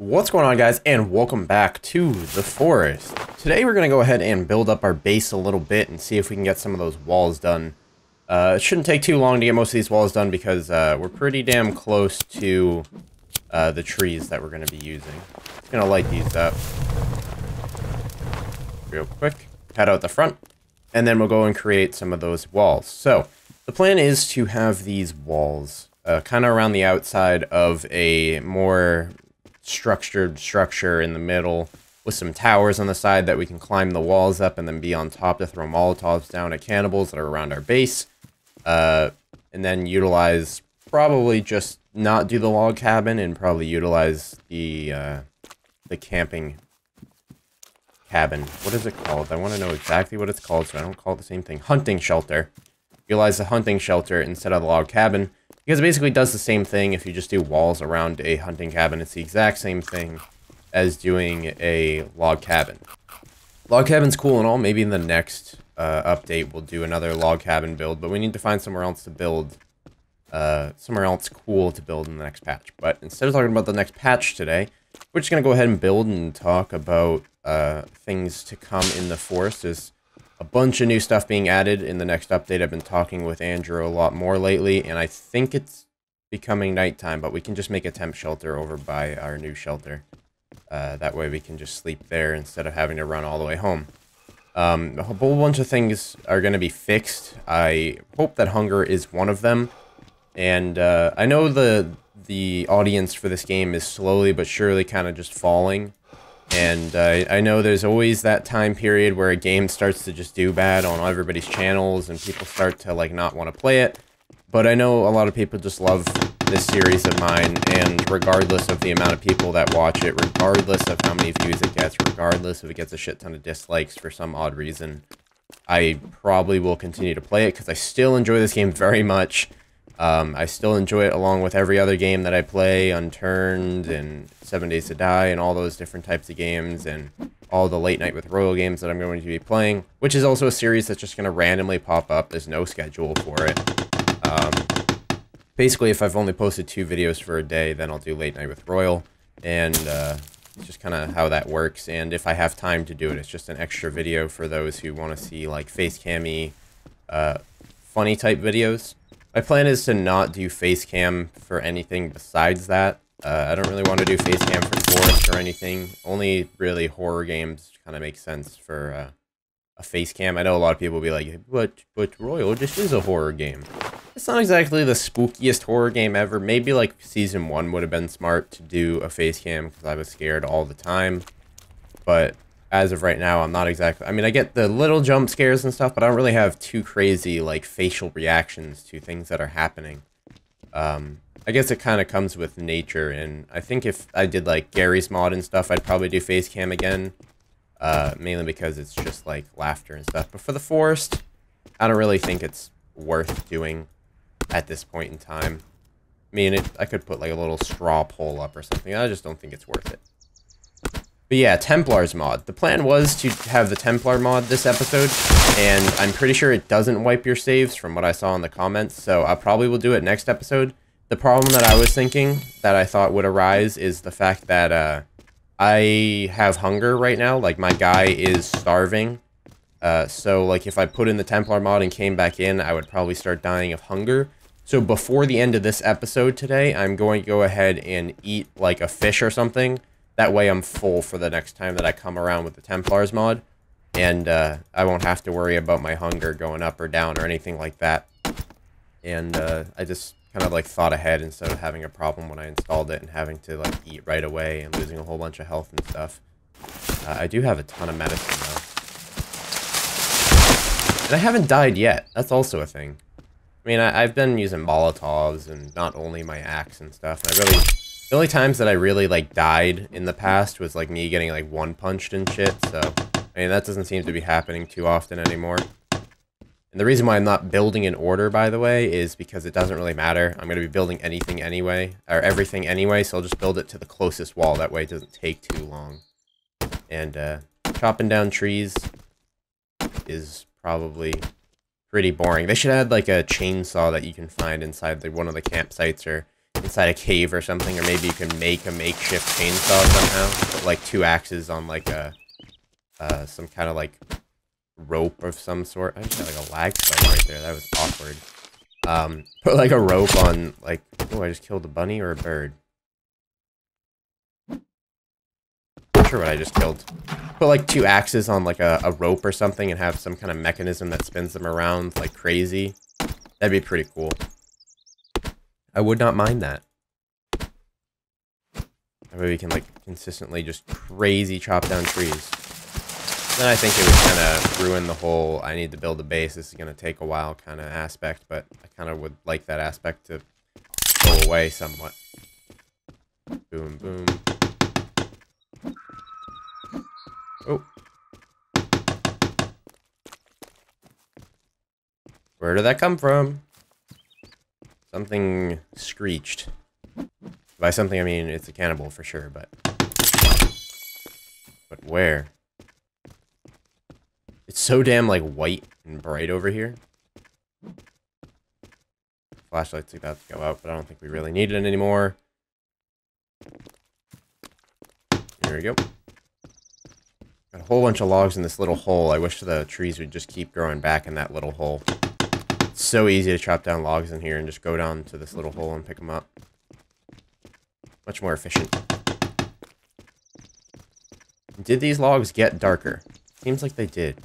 What's going on, guys, and welcome back to the forest. Today we're going to go ahead and build up our base a little bit and see if we can get some of those walls done. It shouldn't take too long to get most of these walls done because we're pretty damn close to the trees that we're going to be using. Just going to light these up real quick, head out the front, and then we'll go and create some of those walls. So the plan is to have these walls kind of around the outside of a more structured structure in the middle with some towers on the side that we can climb the walls up and then be on top to throw Molotovs down at cannibals that are around our base. And then utilize, probably just not do the log cabin and probably utilize the camping cabin. What is it called? I want to know exactly what it's called so I don't call it the same thing. Hunting shelter. Utilize the hunting shelter instead of the log cabin. Because it basically does the same thing if you just do walls around a hunting cabin. It's the exact same thing as doing a log cabin. Log cabin's cool and all. Maybe in the next update we'll do another log cabin build. But we need to find somewhere else to build. Somewhere else cool to build in the next patch. But instead of talking about the next patch today, we're just going to go ahead and build and talk about things to come in the forest. There's a bunch of new stuff being added in the next update. I've been talking with Andrew a lot more lately, and I think it's becoming nighttime, but we can just make a temp shelter over by our new shelter. That way we can just sleep there instead of having to run all the way home. A whole bunch of things are going to be fixed. I hope that hunger is one of them. And I know the audience for this game is slowly but surely kind of just falling. And I know there's always that time period where a game starts to just do bad on everybody's channels and people start to like not want to play it. But I know a lot of people just love this series of mine, and regardless of the amount of people that watch it, regardless of how many views it gets, regardless if it gets a shit ton of dislikes for some odd reason, I probably will continue to play it because I still enjoy this game very much. I still enjoy it along with every other game that I play, Unturned and 7 Days to Die and all those different types of games and all the Late Night with Royal games that I'm going to be playing, which is also a series that's just going to randomly pop up. There's no schedule for it. Basically, if I've only posted 2 videos for a day, then I'll do Late Night with Royal, and it's just kind of how that works. And if I have time to do it, it's just an extra video for those who want to see like face cammy, funny type videos. My plan is to not do face cam for anything besides that. I don't really want to do face cam for Forest or anything. Only really horror games kind of make sense for a face cam. I know a lot of people will be like, but Royal, this is a horror game. It's not exactly the spookiest horror game ever. Maybe like Season 1 would have been smart to do a face cam because I was scared all the time. But as of right now, I'm not exactly... I mean, I get the little jump scares and stuff, but I don't really have too crazy, like, facial reactions to things that are happening. I guess it kind of comes with nature, and I think if I did, like, Gary's mod and stuff, I'd probably do face cam again. Mainly because it's just, like, laughter and stuff. But for the forest, I don't really think it's worth doing at this point in time. I mean, I could put, like, a little straw pole up or something. I just don't think it's worth it. But yeah, Templars mod. The plan was to have the Templar mod this episode, and I'm pretty sure it doesn't wipe your saves from what I saw in the comments, so I probably will do it next episode. The problem that I was thinking that I thought would arise is the fact that I have hunger right now. Like, my guy is starving. So, like, if I put in the Templar mod and came back in, I would probably start dying of hunger. So before the end of this episode today, I'm going to go ahead and eat, like, a fish or something. That way I'm full for the next time that I come around with the Templars mod. And I won't have to worry about my hunger going up or down or anything like that. And I just kind of like thought ahead instead of having a problem when I installed it and having to like eat right away and losing a whole bunch of health and stuff. I do have a ton of medicine though. And I haven't died yet. That's also a thing. I mean, I've been using Molotovs and not only my axe and stuff. And the only times that I really, like, died in the past was, like, me getting, like, one-punched and shit, so, I mean, that doesn't seem to be happening too often anymore. And the reason why I'm not building in order, by the way, is because it doesn't really matter. I'm going to be building anything anyway, or everything anyway, so I'll just build it to the closest wall. That way it doesn't take too long. And, chopping down trees is probably pretty boring. They should add, like, a chainsaw that you can find inside one of the campsites, or inside a cave or something, or maybe you can make a makeshift chainsaw somehow. Put like 2 axes on like a some kind of like rope of some sort. I just had like a lag spike right there. That was awkward. Put like a rope on like, oh, I just killed a bunny or a bird. Not sure what I just killed. Put like 2 axes on like a rope or something and have some kind of mechanism that spins them around like crazy. That'd be pretty cool. I would not mind that. That way we can like consistently just crazy chop down trees. Then I think it would kind of ruin the whole I need to build a base, this is going to take a while kind of aspect, but I kind of would like that aspect to go away somewhat. Boom, boom. Oh. Where did that come from? Something screeched. By something I mean it's a cannibal for sure, but where? It's so damn like white and bright over here. Flashlight's about to go out, but I don't think we really need it anymore. Here we go. Got a whole bunch of logs in this little hole. I wish the trees would just keep growing back in that little hole. It's so easy to chop down logs in here and just go down to this little hole and pick them up. Much more efficient. Did these logs get darker? Seems like they did.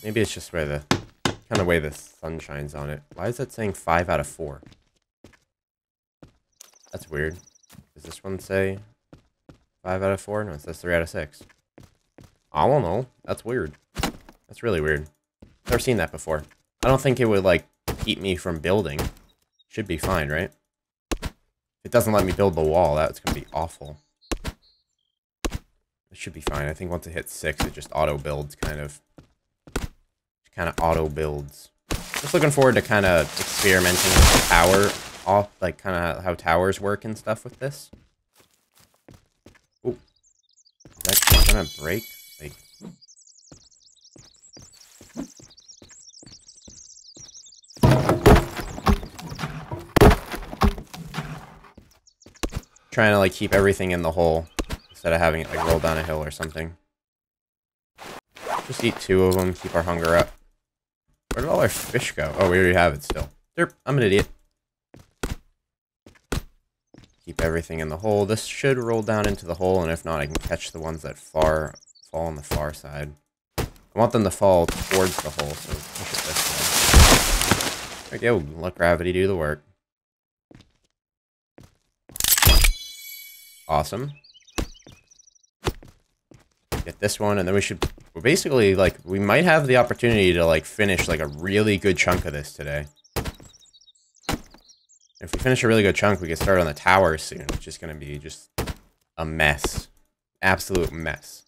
Maybe it's just where the kind of way the sun shines on it. Why is that saying 5 out of 4? That's weird. Does this one say 5 out of 4? No, it says 3 out of 6. I don't know. That's weird. That's really weird. Never seen that before. I don't think it would like keep me from building. Should be fine, right? If it doesn't let me build the wall, that's gonna be awful. It should be fine. I think once it hits 6, it just auto builds kind of auto builds. Just looking forward to kind of experimenting with the tower off, like kind of how towers work and stuff with this. Oh, is that gonna break? Like, trying to like keep everything in the hole instead of having it like roll down a hill or something. Just eat 2 of them, keep our hunger up. Where did all our fish go? Oh, we already have it still. Derp, I'm an idiot. Keep everything in the hole. This should roll down into the hole, and if not, I can catch the ones that fall on the far side. I want them to fall towards the hole, so push it this way. There we go. Let gravity do the work. Awesome. Get this one, and then we're basically, like, we might have the opportunity to, like, finish, like, a really good chunk of this today. If we finish a really good chunk, we can start on the tower soon, which is going to be just a mess. Absolute mess.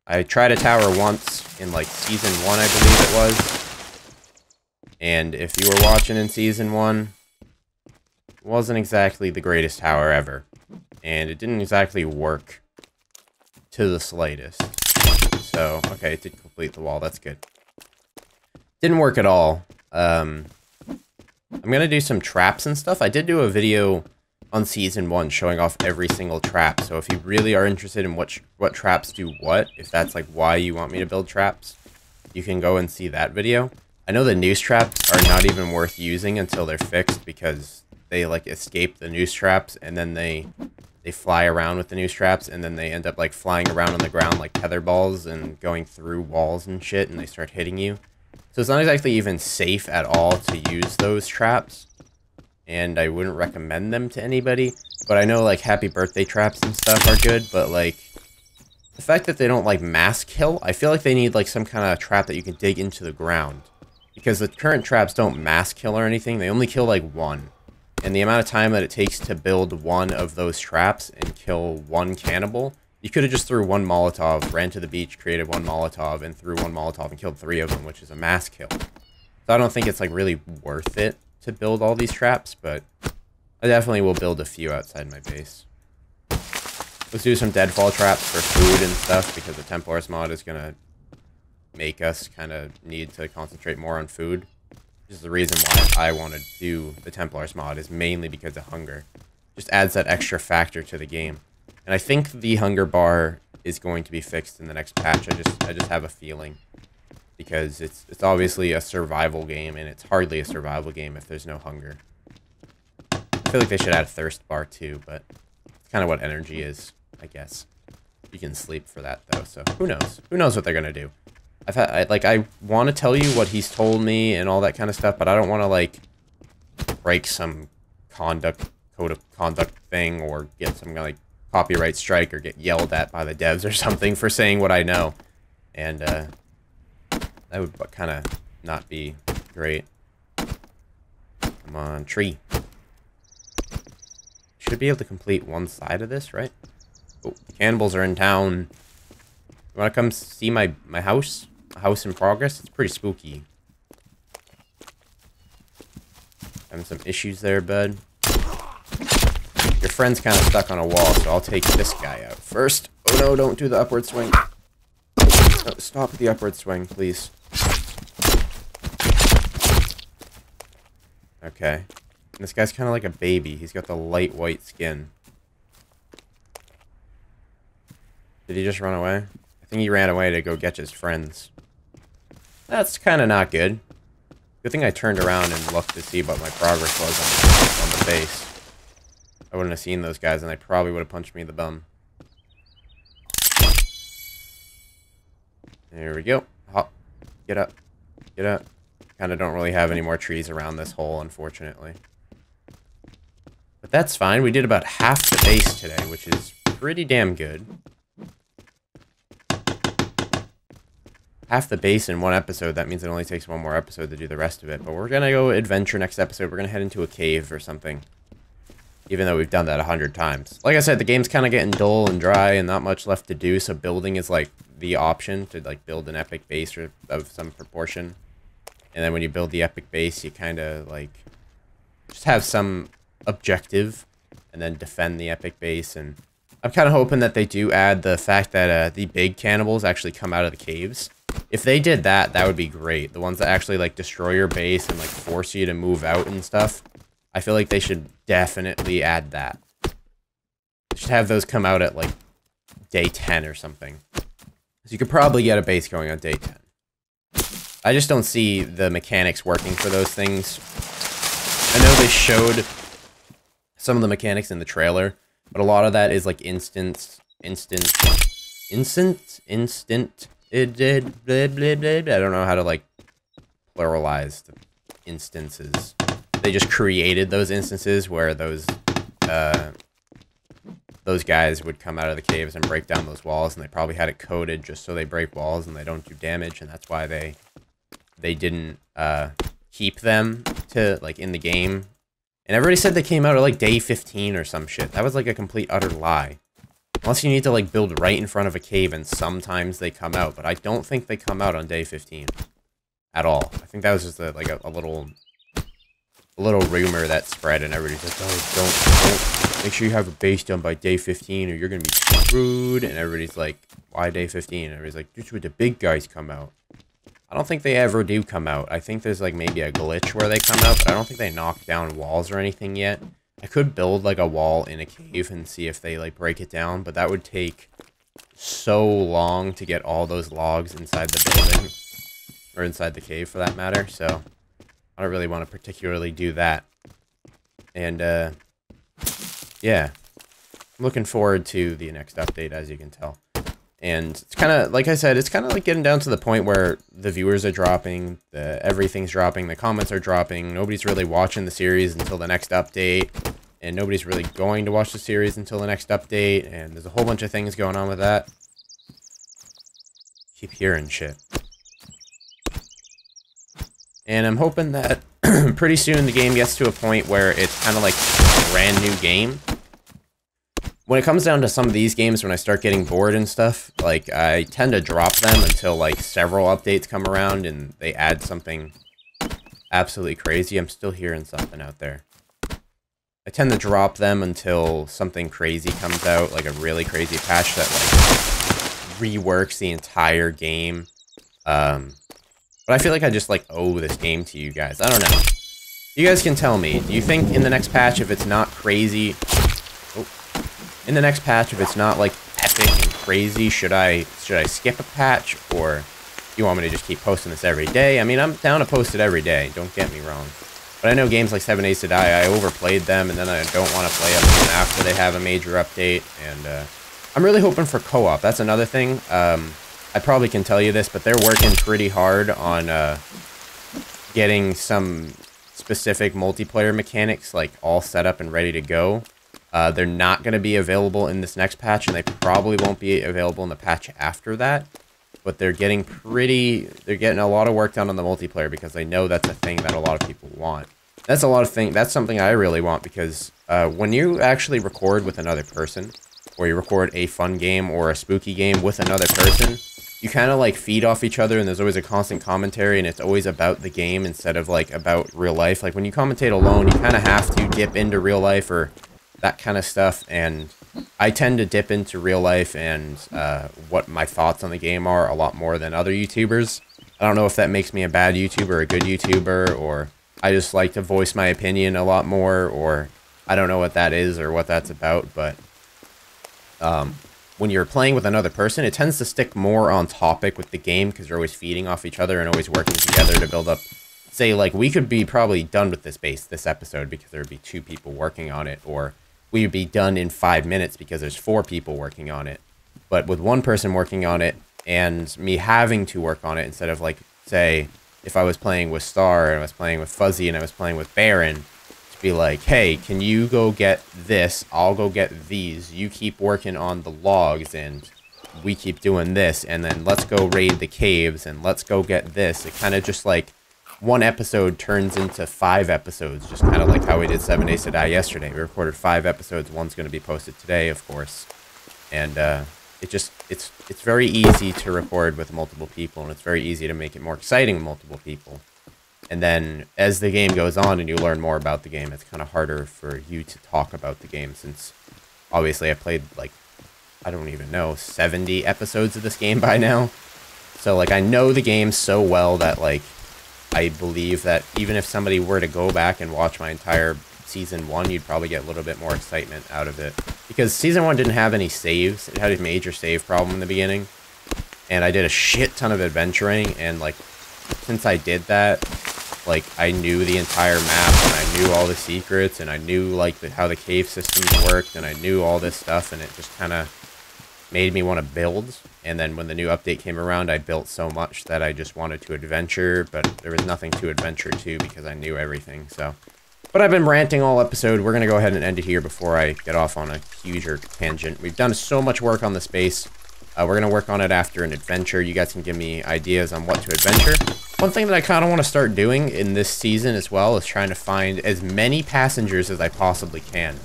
I tried a tower once in, like, Season 1, I believe it was. And if you were watching in Season 1, it wasn't exactly the greatest tower ever. And it didn't exactly work to the slightest. So, okay, it did complete the wall. That's good. Didn't work at all. I'm gonna do some traps and stuff. I did do a video on Season 1 showing off every single trap. So if you really are interested in what traps do what, if that's like why you want me to build traps, you can go and see that video. I know the noose traps are not even worth using until they're fixed because they like escape the noose traps and then they fly around with the noose traps, and then they end up like flying around on the ground like tether balls and going through walls and shit, and they start hitting you. So it's not exactly even safe at all to use those traps, and I wouldn't recommend them to anybody. But I know like happy birthday traps and stuff are good, but like the fact that they don't like mass kill, I feel like they need like some kind of trap that you can dig into the ground, because the current traps don't mass kill or anything. They only kill like 1. And the amount of time that it takes to build 1 of those traps and kill 1 cannibal, you could have just threw 1 Molotov, ran to the beach, created 1 Molotov, and threw 1 Molotov and killed 3 of them, which is a mass kill. So I don't think it's like really worth it to build all these traps, but I definitely will build a few outside my base. Let's do some deadfall traps for food and stuff, because the Templars mod is going to make us kind of need to concentrate more on food. Which is the reason why I wanted to do the Templars mod, is mainly because of hunger. Just adds that extra factor to the game. And I think the hunger bar is going to be fixed in the next patch. I just have a feeling. Because it's obviously a survival game, and it's hardly a survival game if there's no hunger. I feel like they should add a thirst bar too, but it's kind of what energy is, I guess. You can sleep for that though, so who knows? Who knows what they're gonna do? I want to tell you what he's told me and all that kind of stuff, but I don't want to like break some code of conduct thing or get some like copyright strike or get yelled at by the devs or something for saying what I know, and that would kind of not be great. Come on, tree. Should be able to complete one side of this, right? Oh, the cannibals are in town. You want to come see my house? A house in progress? It's pretty spooky. Having some issues there, bud. Your friend's kind of stuck on a wall, so I'll take this guy out first. Oh no, don't do the upward swing. No, stop the upward swing, please. Okay. And this guy's kind of like a baby. He's got the light white skin. Did he just run away? I think he ran away to go get his friends. That's kind of not good. Good thing I turned around and looked to see what my progress was on the base. I wouldn't have seen those guys, and they probably would have punched me in the bum. There we go. Hop. Get up. Get up. Kind of don't really have any more trees around this hole, unfortunately. But that's fine. We did about half the base today, which is pretty damn good. Half the base in one episode, that means it only takes one more episode to do the rest of it. But we're going to go adventure next episode. We're going to head into a cave or something. Even though we've done that 100 times. Like I said, the game's kind of getting dull and dry and not much left to do. So building is like the option to like build an epic base or of some proportion. And then when you build the epic base, you kind of like just have some objective and then defend the epic base. And I'm kind of hoping that they do add the fact that the big cannibals actually come out of the caves. If they did that, that would be great. The ones that actually like destroy your base and like force you to move out and stuff. I feel like they should definitely add that. They should have those come out at like day 10 or something. So you could probably get a base going on day 10. I just don't see the mechanics working for those things. I know they showed some of the mechanics in the trailer, but a lot of that is like instant. I don't know how to like pluralize the instances. They just created those instances where those guys would come out of the caves and break down those walls, and they probably had it coded just so they break walls and they don't do damage, and that's why they didn't keep them to like in the game. And everybody said they came out at like day 15 or some shit. That was like a complete utter lie. Unless you need to like build right in front of a cave, and sometimes they come out, but I don't think they come out on day 15 at all. I think that was just a little rumor that spread, and everybody's like, oh, don't make sure you have a base done by day 15 or you're gonna be screwed. And everybody's like, why day 15? And everybody's like, just where the big guys come out. I don't think they ever do come out. I think there's like maybe a glitch where they come out, but I don't think they knock down walls or anything yet. I could build like a wall in a cave and see if they like break it down, but that would take so long to get all those logs inside the building, or inside the cave for that matter, so I don't really want to particularly do that. And yeah, I'm looking forward to the next update, as you can tell. And it's kind of, like I said, it's kind of like getting down to the point where the viewers are dropping, everything's dropping, the comments are dropping, nobody's really watching the series until the next update, and nobody's really going to watch the series until the next update, and there's a whole bunch of things going on with that. Keep hearing shit. And I'm hoping that pretty soon the game gets to a point where it's kind of like a brand new game. When it comes down to some of these games, when I start getting bored and stuff, like, I tend to drop them until, like, several updates come around and they add something absolutely crazy. I'm still hearing something out there. I tend to drop them until something crazy comes out, like a really crazy patch that, like, reworks the entire game. But I feel like I just, like, owe this game to you guys. I don't know. You guys can tell me. Do you think in the next patch, if it's not crazy... Oh. In the next patch, if it's not, like, epic and crazy, should I skip a patch? Or do you want me to just keep posting this every day? I mean, I'm down to post it every day. Don't get me wrong. But I know games like 7 Days to Die, I overplayed them, and then I don't want to play them even after they have a major update. And I'm really hoping for co-op. That's another thing. I probably can tell you this, but they're working pretty hard on getting some specific multiplayer mechanics like all set up and ready to go. They're not going to be available in this next patch, and they probably won't be available in the patch after that. But they're getting a lot of work done on the multiplayer because they know that's a thing that a lot of people want. That's something I really want because when you actually record with another person, or you record a fun game or a spooky game with another person, you kind of like feed off each other, and there's always a constant commentary, and it's always about the game instead of like about real life. Like when you commentate alone, you kind of have to dip into real life or that kind of stuff, and I tend to dip into real life and what my thoughts on the game are a lot more than other YouTubers. I don't know if that makes me a bad YouTuber or a good YouTuber, or I just like to voice my opinion a lot more, or I don't know what that is or what that's about, but when you're playing with another person, it tends to stick more on topic with the game because you're always feeding off each other and always working together to build up. Say, like, we could be probably done with this episode because there would be 2 people working on it, or we would be done in 5 minutes because there's 4 people working on it. But with one person working on it and me having to work on it instead of, like, say, if I was playing with Star and I was playing with Fuzzy and I was playing with Baron, to be like, hey, can you go get this? I'll go get these. You keep working on the logs and we keep doing this. And then let's go raid the caves and let's go get this. It kind of just like one episode turns into 5 episodes, just kind of like how we did 7 Days to Die yesterday. We recorded 5 episodes. One's going to be posted today, of course. And it's very easy to record with multiple people, and it's very easy to make it more exciting with multiple people. And then as the game goes on and you learn more about the game, it's kind of harder for you to talk about the game, since obviously I played like, I don't even know, 70 episodes of this game by now. So like I know the game so well that like I believe that even if somebody were to go back and watch my entire Season 1, you'd probably get a little bit more excitement out of it. Because Season 1 didn't have any saves. It had a major save problem in the beginning. And I did a shit ton of adventuring, and like since I did that, like I knew the entire map and I knew all the secrets and I knew like how the cave systems worked and I knew all this stuff, and it just kind of made me want to build. And then when the new update came around, I built so much that I just wanted to adventure, but there was nothing to adventure to because I knew everything. So, but I've been ranting all episode. We're gonna go ahead and end it here before I get off on a huger tangent. We've done so much work on the base. We're going to work on it after an adventure. You guys can give me ideas on what to adventure. One thing that I kind of want to start doing in this season as well is trying to find as many passengers as I possibly can.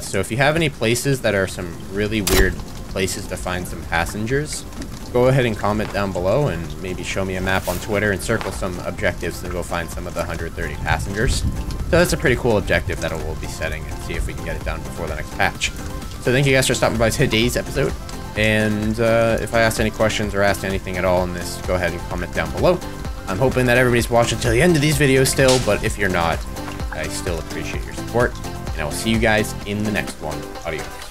So if you have any places that are some really weird places to find some passengers, go ahead and comment down below and maybe show me a map on Twitter and circle some objectives to go find some of the 130 passengers. So that's a pretty cool objective that we'll be setting and see if we can get it done before the next patch. So thank you guys for stopping by today's episode. And if I asked any questions or asked anything at all in this, go ahead and comment down below. I'm hoping that everybody's watching till the end of these videos still, but if you're not, I still appreciate your support. And I will see you guys in the next one. Adios.